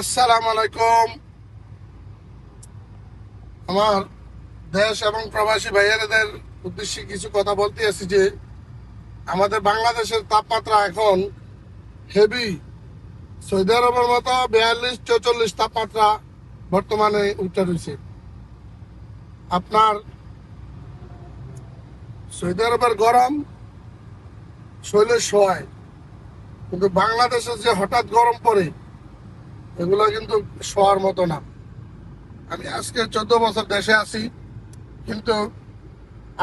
আসসালামু আলাইকুম। আমার দেশ এবং প্রবাসী ভাইয়েরাদের উদ্দেশ্যে কিছু কথা বলতে আছি যে আমাদের বাংলাদেশের তাপমাত্রা এখন হেভি। সৌদি আরবের মতো 42-44 তাপমাত্রা বর্তমানে উঠে রয়েছে। আপনার সৌদি আরবের গরম শৈলের সহায়, কিন্তু বাংলাদেশে যে হঠাৎ গরম পড়ে এগুলো কিন্তু শোয়ার মতো না। আমি আজকে 14 বছর দেশে আছি, কিন্তু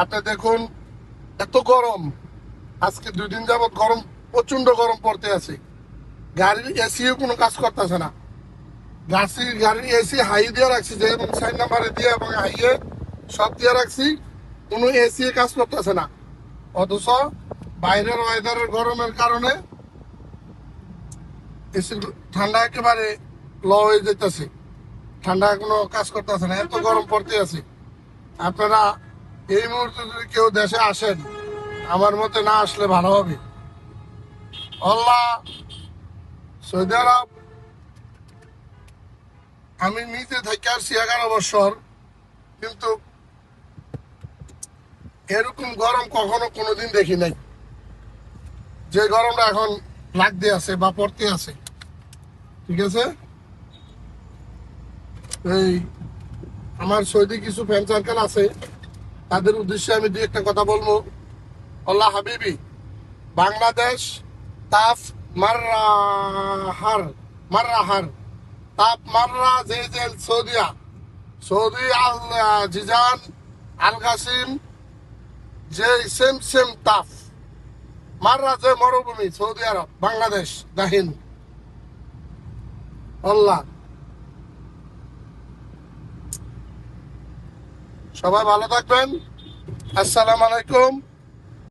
আপনি দেখুন এত গরম। আজকে 2 দিন যাবৎ গরম, প্রচন্ড গরম পড়তে আছে। গাড়ির এসিও কোনো কাজ করতেছে না। গাড়ির এসি হাই দিয়ে রাখছি, যে 4 নাম্বারে দিয়ে এবং হাইয়ে সব দিয়ে রাখছি, কোনো এসি কাজ করতেছে না। অথচ বাইরের ওয়েদারের গরমের কারণে এসি ঠান্ডা একেবারে লো হয়ে যেতেছে, ঠান্ডা কোনো কাজ করতেছে না, এত গরম পড়তে আছে। আপনারা এই মুহূর্তে যদি কেউ দেশে আসেন, আমার মতে না আসলে ভালো হবে। আল্লাহ, সৌদি আরব আমি নিজে থেকে আসছি 11 বছর, কিন্তু এরকম গরম কখনো কোনোদিন দেখি নাই। যে গরমটা এখন লাগতে আছে বা পড়তে আছে, ঠিক আছে। এই আমার সৌদি কিছু ফ্রেন্ড সার্কেল আছে, তাদের উদ্দেশ্যে আমি দুই একটা কথা বলবো। আল্লাহ হাবিবি, বাংলাদেশ তাপ মাররাহার মাররাহার তাপ মাররা যে সৌদিয়া সৌদি আল জিজান আল কাসিম যে সেম সেম তাপ মাররা যে মরুভূমি সৌদি আরব বাংলাদেশ দাহিন। আল্লাহ, সবাই ভালো থাকবেন। আসসালামু আলাইকুম।